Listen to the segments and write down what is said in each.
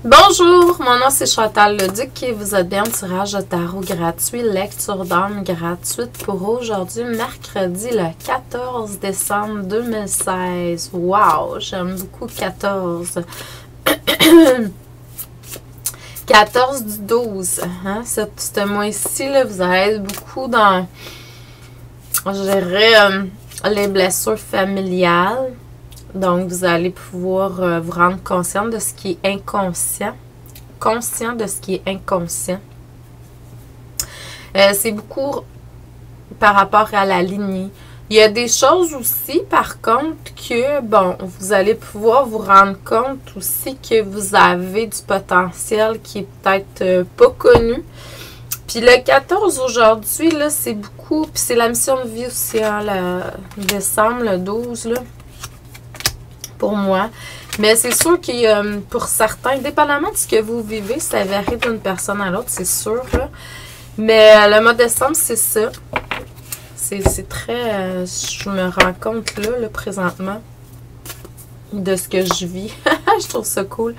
Bonjour, mon nom c'est Chantal Leduc et vous êtes bien au tirage de tarot gratuit, lecture d'âme gratuite pour aujourd'hui, mercredi le 14 décembre 2016. Wow, j'aime beaucoup 14. 14 du 12. Hein? Ce mois-ci, vous allez être beaucoup dans, je dirais, les blessures familiales. Donc, vous allez pouvoir vous rendre conscient de ce qui est inconscient. Conscient de ce qui est inconscient. C'est beaucoup par rapport à la lignée. Il y a des choses aussi, par contre, que, bon, vous allez pouvoir vous rendre compte aussi que vous avez du potentiel qui est peut-être pas connu. Puis le 14 aujourd'hui, là, c'est beaucoup, puis c'est la mission de vie aussi, hein, le décembre, le 12, là. Pour moi. Mais c'est sûr que pour certains, dépendamment de ce que vous vivez, ça varie d'une personne à l'autre, c'est sûr. Là. Mais le mois de décembre, c'est ça. C'est très... je me rends compte là, présentement, de ce que je vis. Je trouve ça cool.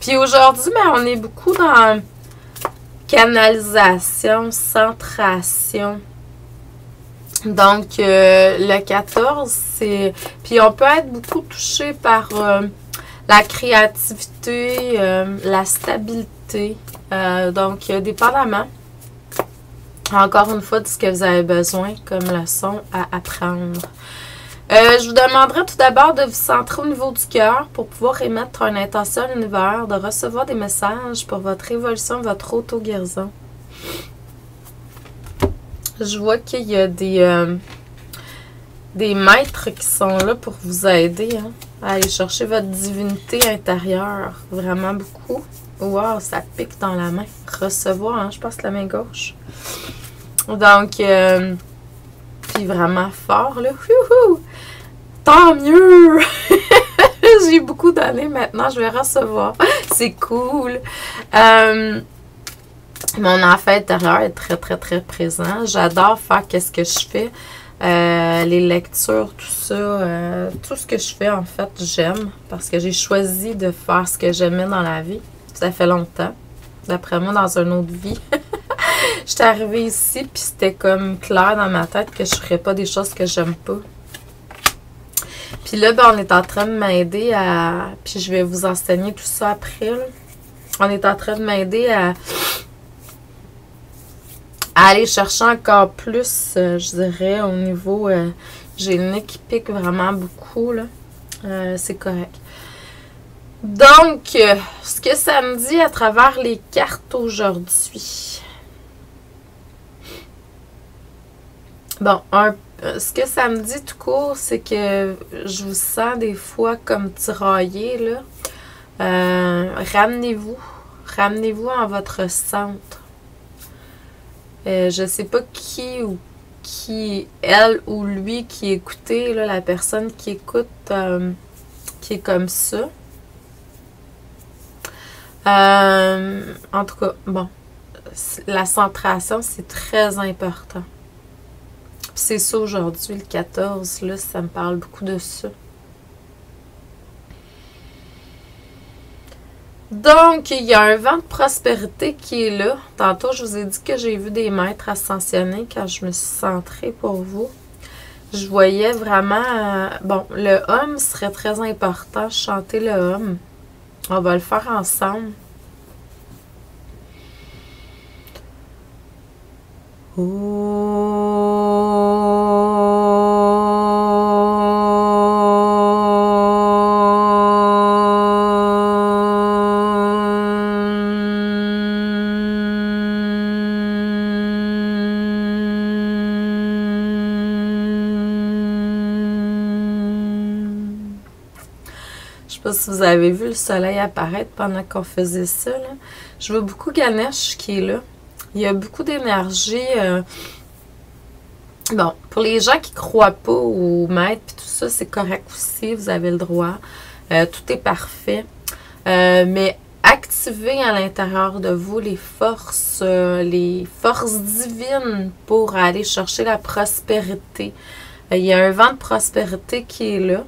Puis aujourd'hui, ben, on est beaucoup dans canalisation, centration. Donc, le 14, c'est... Puis, on peut être beaucoup touché par la créativité, la stabilité. Donc, dépendamment, encore une fois, de ce que vous avez besoin comme leçon à apprendre. Je vous demanderai tout d'abord de vous centrer au niveau du cœur pour pouvoir émettre une intention à l'univers, de recevoir des messages pour votre évolution, votre auto-guérison. Je vois qu'il y a des maîtres qui sont là pour vous aider hein, à aller chercher votre divinité intérieure. Vraiment beaucoup. Wow, ça pique dans la main. Recevoir, hein, je pense la main gauche. Donc, puis vraiment fort, là. Wouhou! Tant mieux! J'ai beaucoup donné maintenant, je vais recevoir. C'est cool. Mon enfant intérieur est très, très, très présent. J'adore faire qu'est-ce que je fais. Les lectures, tout ça. Tout ce que je fais, en fait, j'aime. Parce que j'ai choisi de faire ce que j'aimais dans la vie. Ça fait longtemps. D'après moi, dans une autre vie. J'étais arrivée ici, puis c'était comme clair dans ma tête que je ne ferais pas des choses que j'aime pas. Puis là, ben, on est en train de m'aider à... Puis je vais vous enseigner tout ça après, là. On est en train de m'aider à aller chercher encore plus, je dirais, au niveau... j'ai le nez qui pique vraiment beaucoup, là. C'est correct. Donc, ce que ça me dit à travers les cartes aujourd'hui. Bon, ce que ça me dit tout court, c'est que je vous sens des fois comme tiraillé, là. Ramenez-vous. Ramenez-vous en votre centre. Je sais pas qui, elle ou lui qui écoutait, là, la personne qui écoute, qui est comme ça. En tout cas, bon, la centration, c'est très important. C'est ça aujourd'hui, le 14, là, ça me parle beaucoup de ça. Donc, il y a un vent de prospérité qui est là. Tantôt, je vous ai dit que j'ai vu des maîtres ascensionnés quand je me suis centrée pour vous. Je voyais vraiment... bon, le homme serait très important. Chanter le homme. On va le faire ensemble. Je sais pas si vous avez vu le soleil apparaître pendant qu'on faisait ça. Là. Je vois beaucoup Ganesh qui est là. Il y a beaucoup d'énergie. Bon, pour les gens qui ne croient pas au maître et tout ça, c'est correct aussi. Vous avez le droit. Tout est parfait. Mais activez à l'intérieur de vous les forces divines pour aller chercher la prospérité. Il y a un vent de prospérité qui est là.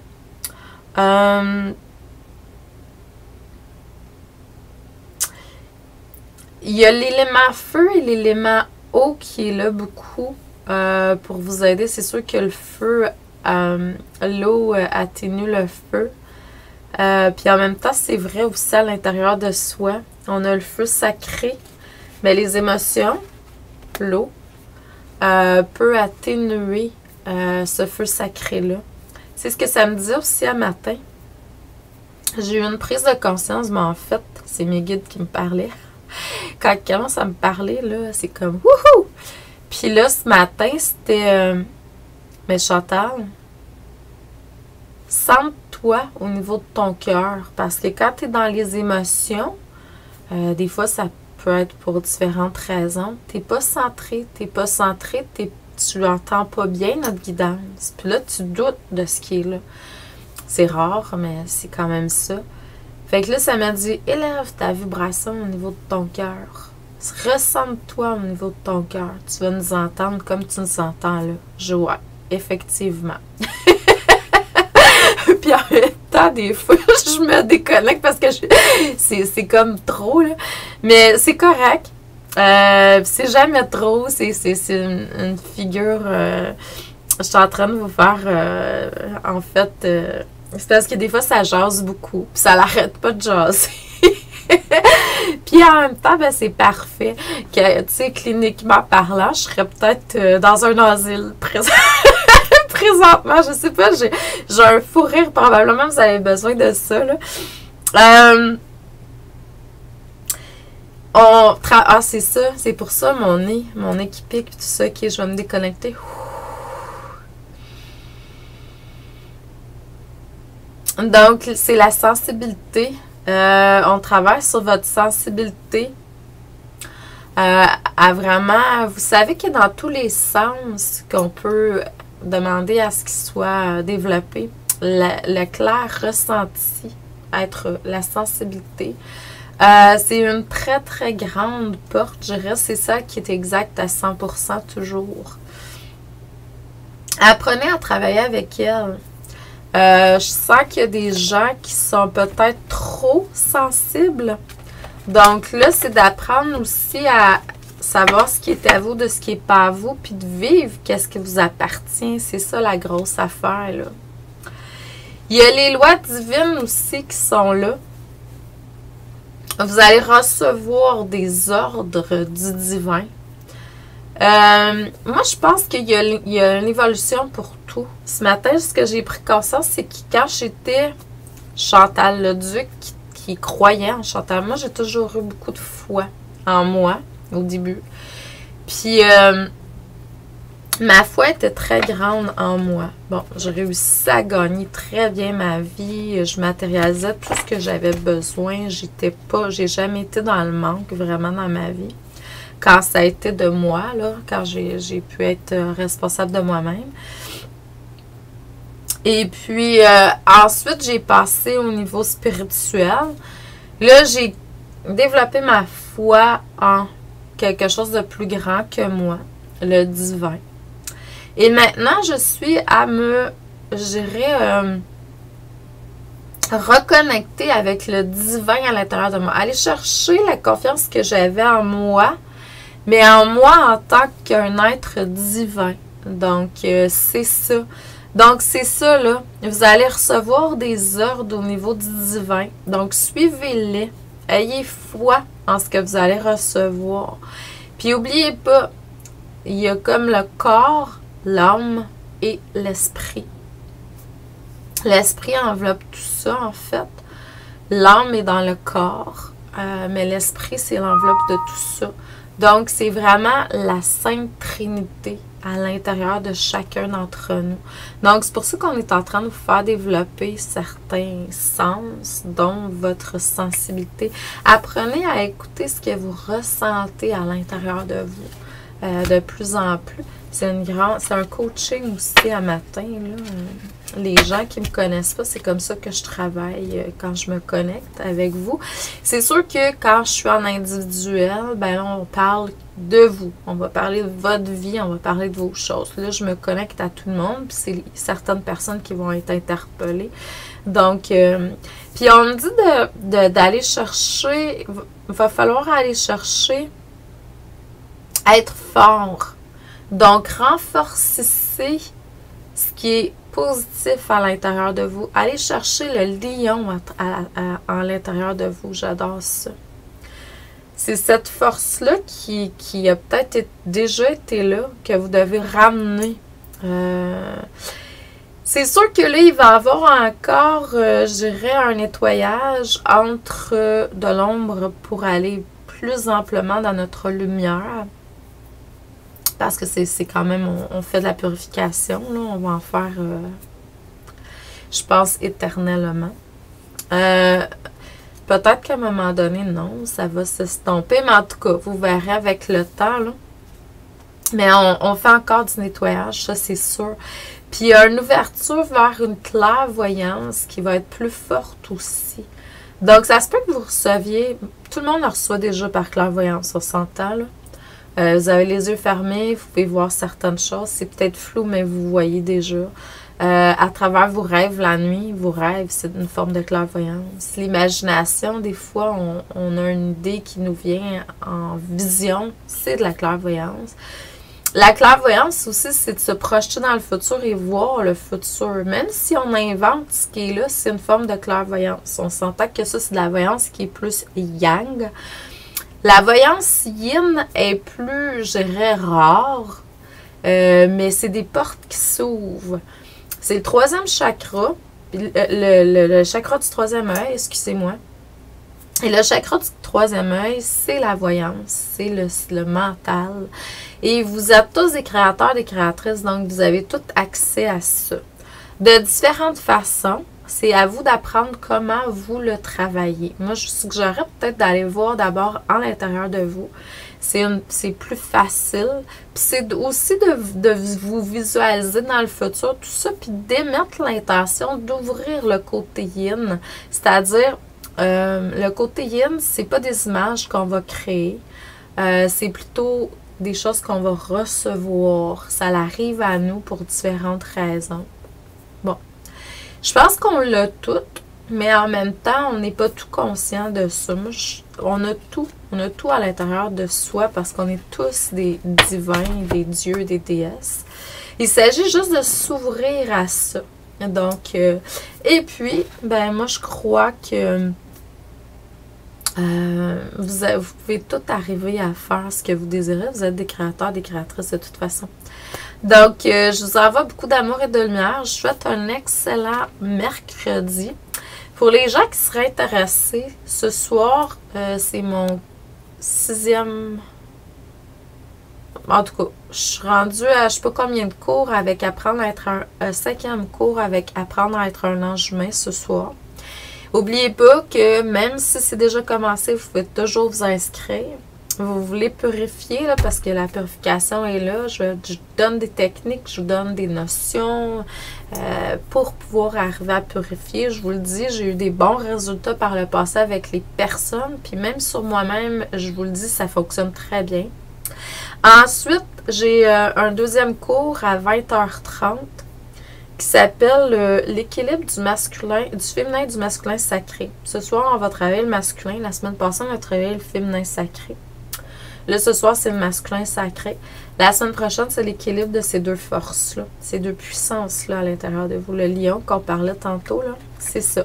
il y a l'élément feu et l'élément eau qui est là beaucoup pour vous aider. C'est sûr que le feu, l'eau atténue le feu. Puis en même temps, c'est vrai aussi à l'intérieur de soi. On a le feu sacré, mais les émotions, l'eau, peut atténuer ce feu sacré-là. C'est ce que ça me dit aussi à matin. J'ai eu une prise de conscience, mais en fait, c'est mes guides qui me parlaient. Quand ils commencent à me parler, là, c'est comme wouhou! Puis là, ce matin, c'était mais Chantal, sente-toi au niveau de ton cœur. Parce que quand tu es dans les émotions, des fois, ça peut être pour différentes raisons. Tu n'es pas centré, tu n'entends pas bien notre guidance. Puis là, tu doutes de ce qui est là. C'est rare, mais c'est quand même ça. Fait que là, ça m'a dit, élève ta vibration au niveau de ton cœur. Ressente-toi au niveau de ton cœur. Tu vas nous entendre comme tu nous entends là. Je vois, effectivement. Puis en même temps, des fois, je me déconnecte parce que c'est comme trop, là. Mais c'est correct. C'est jamais trop. C'est une figure... je suis en train de vous faire... en fait... c'est parce que des fois, ça jase beaucoup. Puis ça l'arrête pas de jaser. Puis en même temps, ben, c'est parfait. Que, tu sais, cliniquement parlant, je serais peut-être dans un asile présentement. Je sais pas, j'ai un fou rire. Probablement, vous avez besoin de ça, là. Ah, c'est ça. C'est pour ça, mon nez qui pique, tout ça. Ok, je vais me déconnecter. Donc, c'est la sensibilité. On travaille sur votre sensibilité à vraiment... Vous savez que dans tous les sens qu'on peut demander à ce qu'il soit développé, le clair ressenti, être la sensibilité, c'est une très, très grande porte, je dirais. C'est ça qui est exact à 100% toujours. Apprenez à travailler avec elle. Je sens qu'il y a des gens qui sont peut-être trop sensibles. Donc là, c'est d'apprendre aussi à savoir ce qui est à vous de ce qui n'est pas à vous, puis de vivre qu'est-ce qui vous appartient. C'est ça la grosse affaire, là. Il y a les lois divines aussi qui sont là. Vous allez recevoir des ordres du divin. Moi, je pense qu'il y a une évolution pour tout. Ce matin, ce que j'ai pris conscience, c'est que quand j'étais Chantal Leduc, qui croyait en Chantal, moi, j'ai toujours eu beaucoup de foi en moi, au début. Puis, ma foi était très grande en moi. Bon, j'ai réussi à gagner très bien ma vie. Je matérialisais tout ce que j'avais besoin. J'ai jamais été dans le manque, vraiment, dans ma vie. Quand ça a été de moi, là, quand j'ai pu être responsable de moi-même. Et puis, ensuite, j'ai passé au niveau spirituel. Là, j'ai développé ma foi en quelque chose de plus grand que moi, le divin. Et maintenant, je suis à me, je dirais, reconnecter avec le divin à l'intérieur de moi. Aller chercher la confiance que j'avais en moi, mais en moi en tant qu'un être divin. Donc, c'est ça. Donc, c'est ça, là. Vous allez recevoir des ordres au niveau du divin. Donc, suivez-les. Ayez foi en ce que vous allez recevoir. Puis, n'oubliez pas, il y a comme le corps, l'âme et l'esprit. L'esprit enveloppe tout ça, en fait. L'âme est dans le corps, mais l'esprit, c'est l'enveloppe de tout ça. Donc, c'est vraiment la Sainte Trinité à l'intérieur de chacun d'entre nous. Donc, c'est pour ça qu'on est en train de vous faire développer certains sens, dont votre sensibilité. Apprenez à écouter ce que vous ressentez à l'intérieur de vous, de plus en plus. C'est un coaching aussi à matin, là. Les gens qui ne me connaissent pas, c'est comme ça que je travaille quand je me connecte avec vous. C'est sûr que quand je suis en individuel, ben là, on parle de vous. On va parler de votre vie, on va parler de vos choses. Là, je me connecte à tout le monde, puis c'est certaines personnes qui vont être interpellées. Donc, puis on me dit d'aller chercher, va falloir aller chercher être fort. Donc, renforcez ce qui est positif à l'intérieur de vous. Allez chercher le lion à l'intérieur de vous. J'adore ça. C'est cette force-là qui a peut-être déjà été là, que vous devez ramener. C'est sûr que là, il va y avoir encore, je dirais, un nettoyage entre de l'ombre pour aller plus amplement dans notre lumière. Parce que c'est quand même, on fait de la purification, là. On va en faire, je pense, éternellement. Peut-être qu'à un moment donné, non, ça va s'estomper. Mais en tout cas, vous verrez avec le temps, là. Mais on fait encore du nettoyage, ça c'est sûr. Puis il y a une ouverture vers une clairvoyance qui va être plus forte aussi. Donc, ça se peut que vous receviez, tout le monde reçoit déjà par clairvoyance, on s'entend, là. Vous avez les yeux fermés, vous pouvez voir certaines choses. C'est peut-être flou, mais vous voyez déjà. À travers vos rêves la nuit, vos rêves, c'est une forme de clairvoyance. L'imagination, des fois, on a une idée qui nous vient en vision, c'est de la clairvoyance. La clairvoyance aussi, c'est de se projeter dans le futur et voir le futur. Même si on invente ce qui est là, c'est une forme de clairvoyance. On s'entend que ça, c'est de la voyance qui est plus yang. La voyance yin est plus, je dirais, rare, mais c'est des portes qui s'ouvrent. C'est le troisième chakra, le chakra du troisième œil, excusez-moi. Et le chakra du troisième œil, c'est la voyance, c'est le mental. Et vous êtes tous des créateurs, des créatrices, donc vous avez tout accès à ça. De différentes façons. C'est à vous d'apprendre comment vous le travaillez. Moi, je suggérerais peut-être d'aller voir d'abord en l'intérieur de vous. C'est plus facile. Puis c'est aussi de vous visualiser dans le futur, tout ça, puis d'émettre l'intention d'ouvrir le côté yin. C'est-à-dire, le côté yin, c'est pas des images qu'on va créer. C'est plutôt des choses qu'on va recevoir. Ça arrive à nous pour différentes raisons. Bon. Je pense qu'on l'a tout, mais en même temps, on n'est pas tout conscient de ça. Moi, on a tout à l'intérieur de soi parce qu'on est tous des divins, des dieux, des déesses. Il s'agit juste de s'ouvrir à ça. Donc, et puis, ben moi, je crois que vous pouvez tout arriver à faire ce que vous désirez. Vous êtes des créateurs, des créatrices de toute façon. Donc, je vous envoie beaucoup d'amour et de lumière. Je vous souhaite un excellent mercredi. Pour les gens qui seraient intéressés, ce soir, c'est mon 6e... En tout cas, je suis rendue à je ne sais pas combien de cours avec apprendre à être un 5e cours avec apprendre à être un ange humain ce soir. N'oubliez pas que même si c'est déjà commencé, vous pouvez toujours vous inscrire. Vous voulez purifier, là, parce que la purification est là. Je vous donne des techniques, je vous donne des notions pour pouvoir arriver à purifier. Je vous le dis, j'ai eu des bons résultats par le passé avec les personnes. Puis même sur moi-même, je vous le dis, ça fonctionne très bien. Ensuite, j'ai un deuxième cours à 20h30 qui s'appelle l'équilibre du masculin, du féminin et du masculin sacré. Ce soir, on va travailler le masculin. La semaine passée, on a travaillé le féminin sacré. Là, ce soir, c'est le masculin sacré. La semaine prochaine, c'est l'équilibre de ces deux forces-là, ces deux puissances-là à l'intérieur de vous. Le lion qu'on parlait tantôt, là, c'est ça.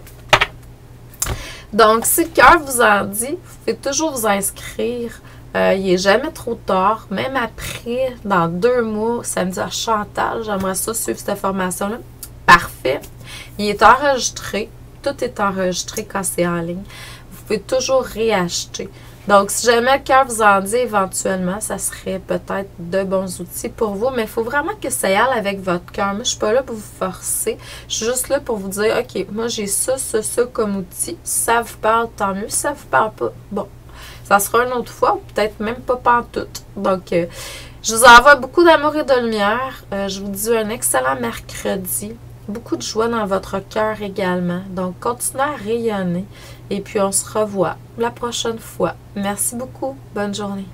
Donc, si le cœur vous en dit, vous pouvez toujours vous inscrire. Il n'est jamais trop tard. Même après, dans 2 mois, ça me dit « Chantal, j'aimerais ça suivre cette formation-là. » Parfait. Il est enregistré. Tout est enregistré quand c'est en ligne. Vous pouvez toujours réacheter. Donc, si jamais le cœur vous en dit, éventuellement, ça serait peut-être de bons outils pour vous. Mais il faut vraiment que ça y aille avec votre cœur. Moi, je ne suis pas là pour vous forcer. Je suis juste là pour vous dire « OK, moi, j'ai ça comme outil. Si ça vous parle, tant mieux. Si ça ne vous parle pas, bon. » Ça sera une autre fois, ou peut-être même pas pantoute. Donc, je vous envoie beaucoup d'amour et de lumière. Je vous dis un excellent mercredi. Beaucoup de joie dans votre cœur également. Donc, continuez à rayonner. Et puis, on se revoit la prochaine fois. Merci beaucoup. Bonne journée.